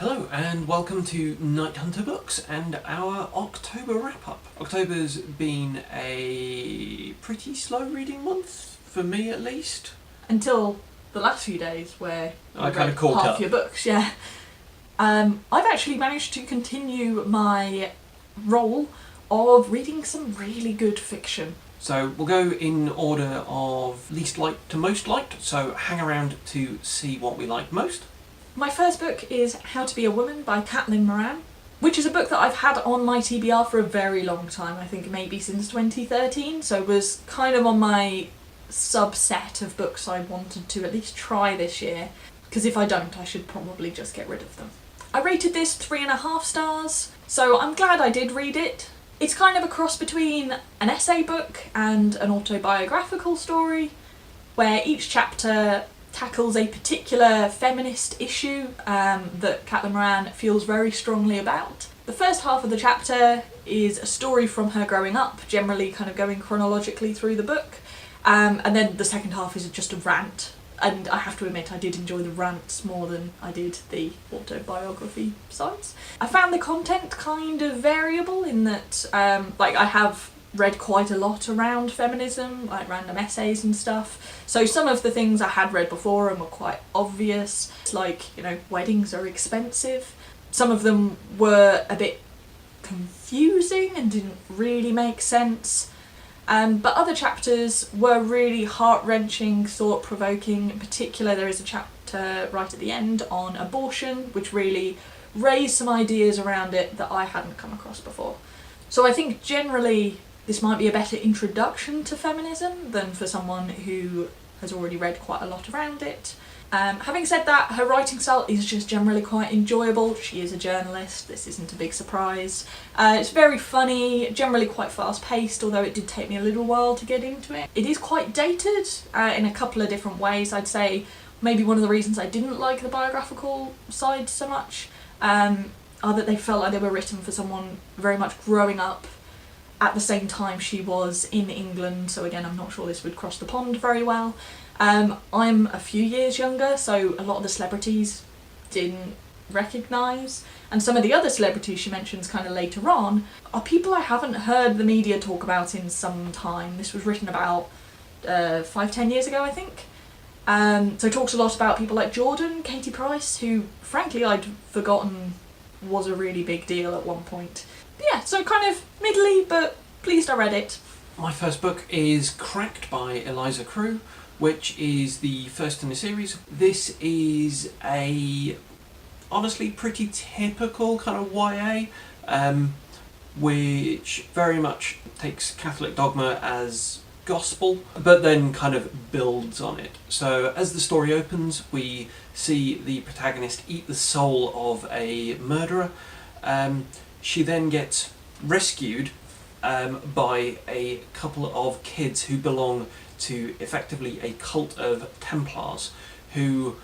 Hello and welcome to KnightHunter Books and our October wrap-up. October's been a pretty slow reading month, for me at least. Until the last few days where I kind of caught half up. your books, yeah. I've actually managed to continue my role of reading some really good fiction. So we'll go in order of least liked to most liked, so hang around to see what we like most. My first book is How to Be a Woman by Catherynne Moran, which is a book that I've had on my TBR for a very long time, I think maybe since 2013, so it was kind of on my subset of books I wanted to at least try this year, because if I don't I should probably just get rid of them. I rated this 3.5 stars, so I'm glad I did read it. It's kind of a cross between an essay book and an autobiographical story, where each chapter tackles a particular feminist issue that Catherynne Moran feels very strongly about. The first half of the chapter is a story from her growing up, generally kind of going chronologically through the book, and then the second half is just a rant. And I have to admit I did enjoy the rants more than I did the autobiography sides. I found the content kind of variable in that I have read quite a lot around feminism, like random essays and stuff. So some of the things I had read before and were quite obvious, like, weddings are expensive. Some of them were a bit confusing and didn't really make sense. But other chapters were really heart-wrenching, thought-provoking. In particular, there is a chapter right at the end on abortion, which really raised some ideas around it that I hadn't come across before. So I think generally this might be a better introduction to feminism than for someone who has already read quite a lot around it. Having said that, her writing style is just generally quite enjoyable. She is a journalist, this isn't a big surprise. It's very funny, generally quite fast-paced, although it did take me a little while to get into it. It is quite dated in a couple of different ways. I'd say maybe one of the reasons I didn't like the biographical side so much are that they felt like they were written for someone very much growing up at the same time she was in England, so again I'm not sure this would cross the pond very well. I'm a few years younger, so a lot of the celebrities didn't recognise, and some of the other celebrities she mentions kind of later on are people I haven't heard the media talk about in some time. This was written about 5-10 years ago, I think. So it talks a lot about people like Jordan, Katie Price, who frankly I'd forgotten was a really big deal at one point. But yeah, so kind of middly, but pleased I read it. My first book is Cracked by Eliza Crewe, which is the first in the series. This is a honestly pretty typical kind of YA, which very much takes Catholic dogma as gospel, but then kind of builds on it. So as the story opens, we see the protagonist eat the soul of a murderer. She then gets rescued by a couple of kids who belong to effectively a cult of Templars who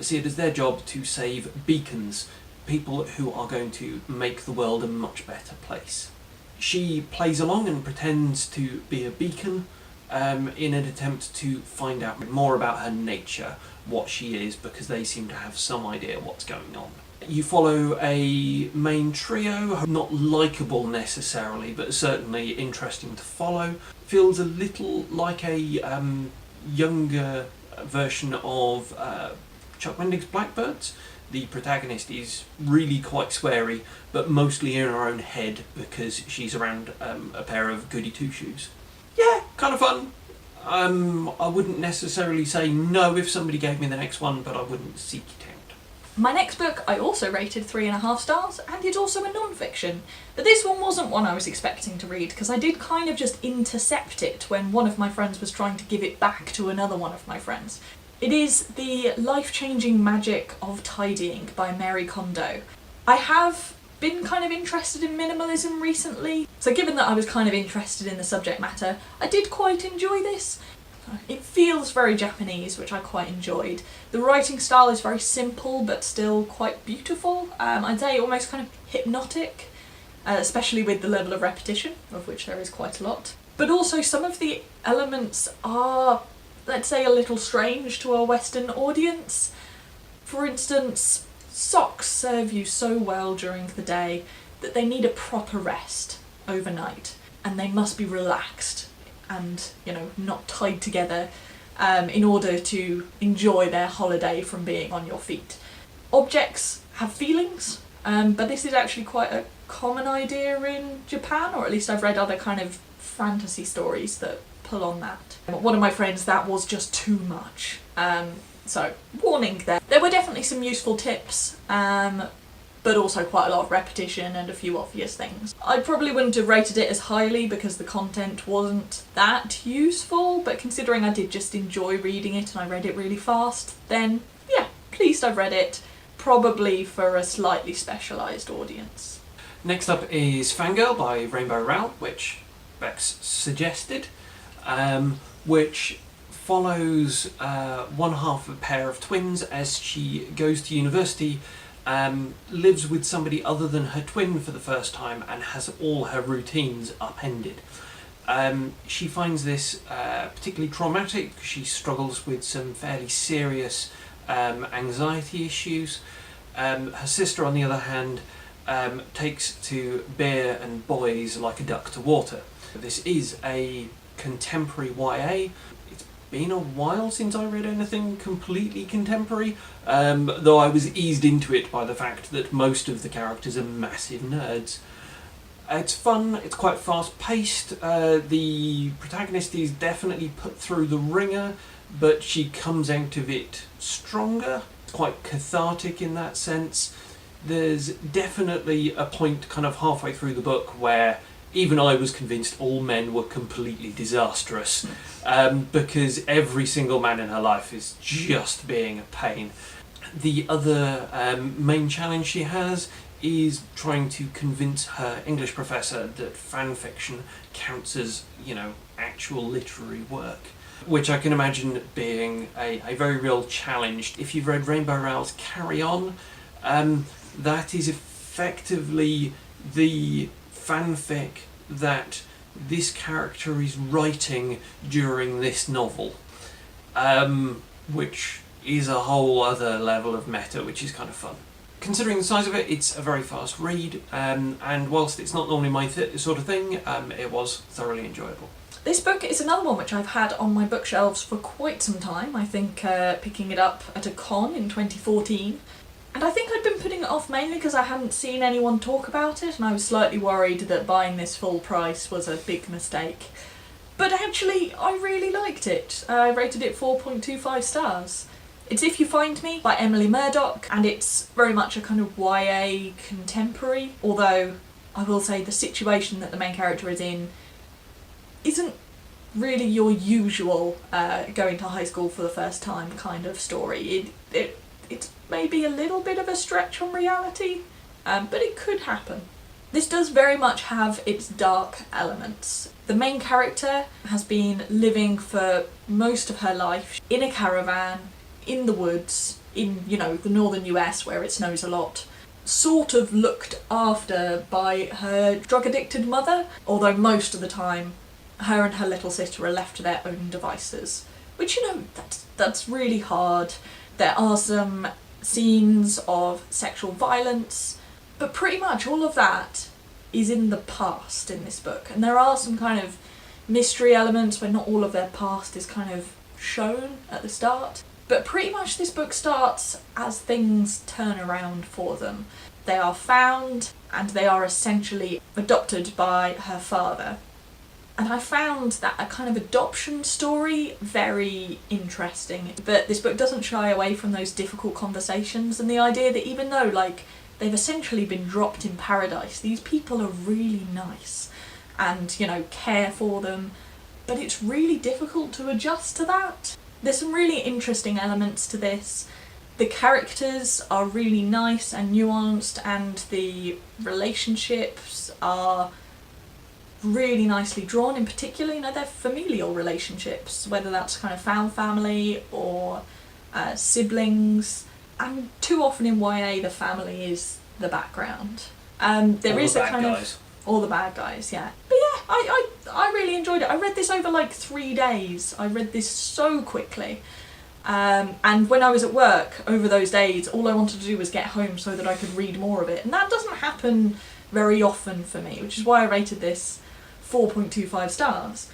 see it as their job to save beacons, people who are going to make the world a much better place. She plays along and pretends to be a beacon in an attempt to find out more about her nature, what she is, because they seem to have some idea what's going on. You follow a main trio, not likeable necessarily, but certainly interesting to follow. Feels a little like a younger version of Chuck Wendig's Blackbirds. The protagonist is really quite sweary, but mostly in her own head because she's around a pair of goody two-shoes. Yeah, kind of fun. I wouldn't necessarily say no if somebody gave me the next one, but I wouldn't seek it out. My next book I also rated 3.5 stars, and it's also a non-fiction. But this one wasn't one I was expecting to read, because I did kind of just intercept it when one of my friends was trying to give it back to another one of my friends. It is The Life-Changing Magic of Tidying by Marie Kondo. I have been kind of interested in minimalism recently, so given that I was kind of interested in the subject matter, I did quite enjoy this. It feels very Japanese, which I quite enjoyed. The writing style is very simple but still quite beautiful. I'd say almost kind of hypnotic, especially with the level of repetition, of which there is quite a lot. But also some of the elements are, let's say, a little strange to a Western audience. For instance, socks serve you so well during the day that they need a proper rest overnight, and they must be relaxed and, not tied together in order to enjoy their holiday from being on your feet. Objects have feelings, but this is actually quite a common idea in Japan, or at least I've read other kind of fantasy stories that pull on that. One of my friends, that was just too much. So, warning there. There were definitely some useful tips, but also quite a lot of repetition and a few obvious things. I probably wouldn't have rated it as highly because the content wasn't that useful, but considering I did just enjoy reading it and I read it really fast, then yeah, pleased I've read it, probably for a slightly specialised audience. Next up is Fangirl by Rainbow Rowell, which Bex suggested, which follows one half of a pair of twins as she goes to university, lives with somebody other than her twin for the first time, and has all her routines upended. She finds this particularly traumatic because she struggles with some fairly serious anxiety issues. Her sister, on the other hand, takes to beer and boys like a duck to water. This is a contemporary YA. It's been a while since I read anything completely contemporary, though I was eased into it by the fact that most of the characters are massive nerds. It's fun, it's quite fast paced, the protagonist is definitely put through the ringer, but she comes out of it stronger. It's quite cathartic in that sense. There's definitely a point kind of halfway through the book where even I was convinced all men were completely disastrous, because every single man in her life is just being a pain. The other main challenge she has is trying to convince her English professor that fan fiction counts as, actual literary work, which I can imagine being a very real challenge. If you've read Rainbow Rowell's Carry On, that is effectively the fanfic that this character is writing during this novel, which is a whole other level of meta, which is kind of fun. Considering the size of it, it's a very fast read, and whilst it's not normally my sort of thing, it was thoroughly enjoyable. This book is another one which I've had on my bookshelves for quite some time. I think picking it up at a con in 2014. And I think I'd been putting it off mainly because I hadn't seen anyone talk about it, and I was slightly worried that buying this full price was a big mistake. But actually, I really liked it. I rated it 4.25 stars. It's If You Find Me by Emily Murdoch, and it's very much a kind of YA contemporary, although I will say the situation that the main character is in isn't really your usual going to high school for the first time kind of story. It's maybe a little bit of a stretch from reality, but it could happen. This does very much have its dark elements. The main character has been living for most of her life in a caravan, in the woods, in, the northern US where it snows a lot, sort of looked after by her drug-addicted mother, although most of the time her and her little sister are left to their own devices. Which, that's really hard. There are some scenes of sexual violence, but pretty much all of that is in the past in this book. And there are some kind of mystery elements where not all of their past is kind of shown at the start. But pretty much this book starts as things turn around for them. They are found and they are essentially adopted by her father. And I found that a kind of adoption story very interesting. But this book doesn't shy away from those difficult conversations and the idea that even though, they've essentially been dropped in paradise, these people are really nice and, care for them. But it's really difficult to adjust to that. There's some really interesting elements to this. The characters are really nice and nuanced, and the relationships are really nicely drawn. In particular, they're familial relationships, whether that's kind of found family or siblings, and too often in YA the family is the background. There is a kind of all the bad guys, yeah. But yeah, I really enjoyed it. I read this over 3 days. I read this so quickly. And when I was at work over those days, all I wanted to do was get home so that I could read more of it. And that doesn't happen very often for me, which is why I rated this 4.25 stars.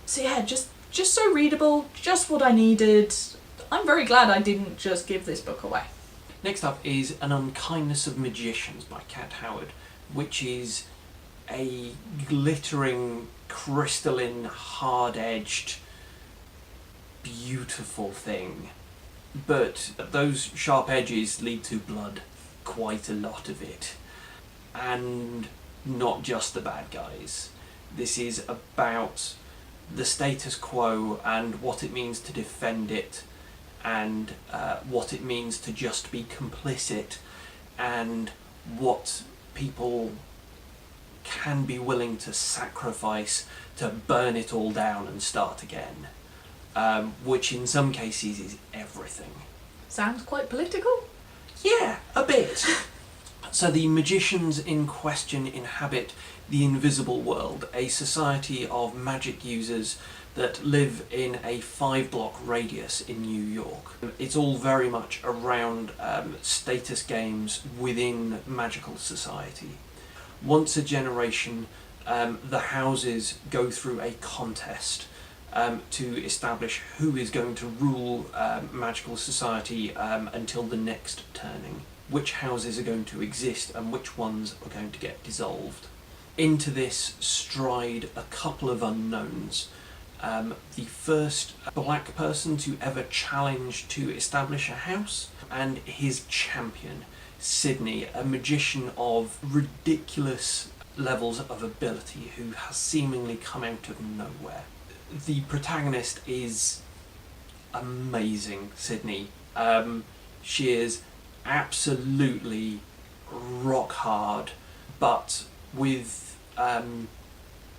So yeah, just so readable, just what I needed. I'm very glad I didn't just give this book away. Next up is An Unkindness of Magicians by Cat Howard, which is a glittering, crystalline, hard-edged, beautiful thing. But those sharp edges lead to blood, quite a lot of it. And not just the bad guys. This is about the status quo and what it means to defend it, and what it means to just be complicit, and what people can be willing to sacrifice to burn it all down and start again, which in some cases is everything. Sounds quite political? Yeah, a bit. So the magicians in question inhabit the invisible world, a society of magic users that live in a 5-block radius in New York. It's all very much around status games within magical society. Once a generation, the houses go through a contest to establish who is going to rule magical society until the next turning. Which houses are going to exist and which ones are going to get dissolved. Into this stride a couple of unknowns. The first black person to ever challenge to establish a house, and his champion, Sydney, a magician of ridiculous levels of ability who has seemingly come out of nowhere. The protagonist is amazing, Sydney. She is absolutely rock hard, but with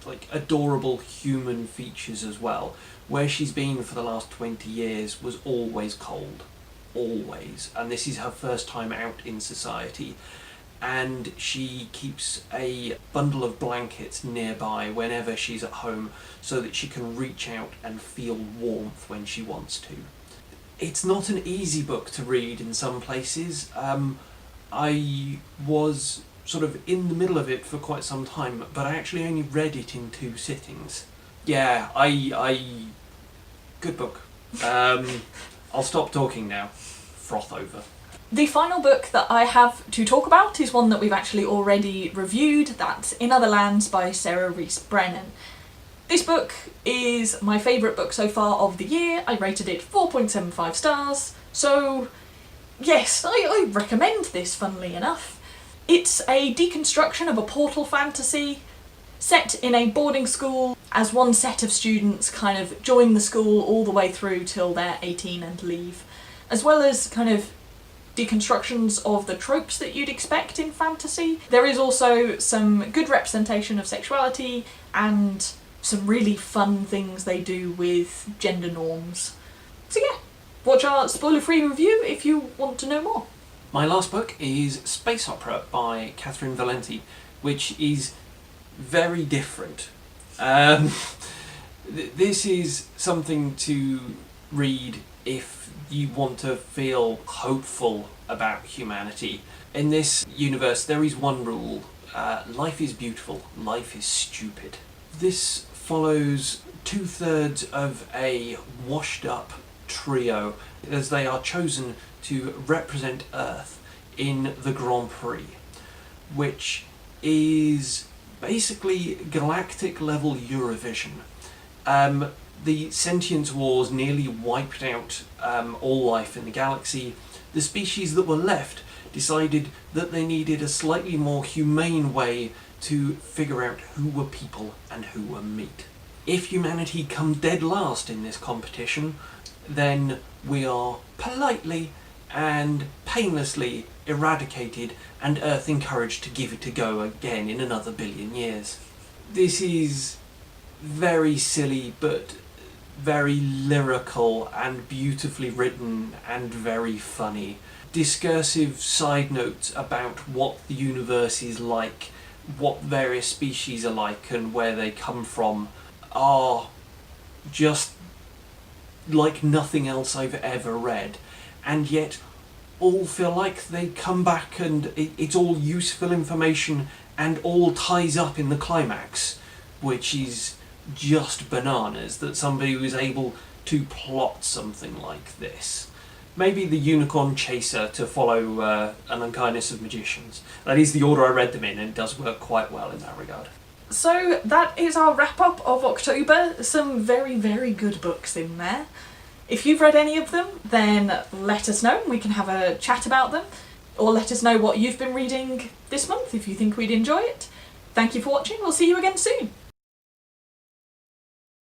like adorable human features as well. Where she's been for the last 20 years was always cold, always, and this is her first time out in society, and she keeps a bundle of blankets nearby whenever she's at home so that she can reach out and feel warmth when she wants to. It's not an easy book to read in some places. I was sort of in the middle of it for quite some time, but I actually only read it in 2 sittings. Yeah, good book. I'll stop talking now. Froth over. The final book that I have to talk about is one that we've actually already reviewed. That's In Other Lands by Sarah Rees Brennan. This book is my favourite book so far of the year. I rated it 4.75 stars, so yes, I recommend this, funnily enough. It's a deconstruction of a portal fantasy set in a boarding school as one set of students kind of join the school all the way through till they're 18 and leave, as well as kind of deconstructions of the tropes that you'd expect in fantasy. There is also some good representation of sexuality and some really fun things they do with gender norms. So yeah, watch our spoiler-free review if you want to know more. My last book is Space Opera by Catherynne Valente, which is very different. This is something to read if you want to feel hopeful about humanity. In this universe, there is one rule. Life is beautiful, life is stupid. This follows 2/3 of a washed-up trio as they are chosen to represent Earth in the Grand Prix, which is basically galactic-level Eurovision. The sentience wars nearly wiped out all life in the galaxy. The species that were left decided that they needed a slightly more humane way to figure out who were people and who were meat. If humanity come dead last in this competition, then we are politely and painlessly eradicated and Earth encouraged to give it a go again in another billion years. This is very silly but very lyrical and beautifully written and very funny. Discursive side notes about what the universe is like, what various species are like and where they come from are just like nothing else I've ever read, and yet all feel like they come back and it's all useful information and all ties up in the climax, which is just bananas that somebody was able to plot something like this. Maybe the Unicorn Chaser to follow An Unkindness of Magicians. That is the order I read them in, and it does work quite well in that regard. So that is our wrap-up of October. Some very, very good books in there. If you've read any of them, then let us know. We can have a chat about them. Or let us know what you've been reading this month if you think we'd enjoy it. Thank you for watching. We'll see you again soon.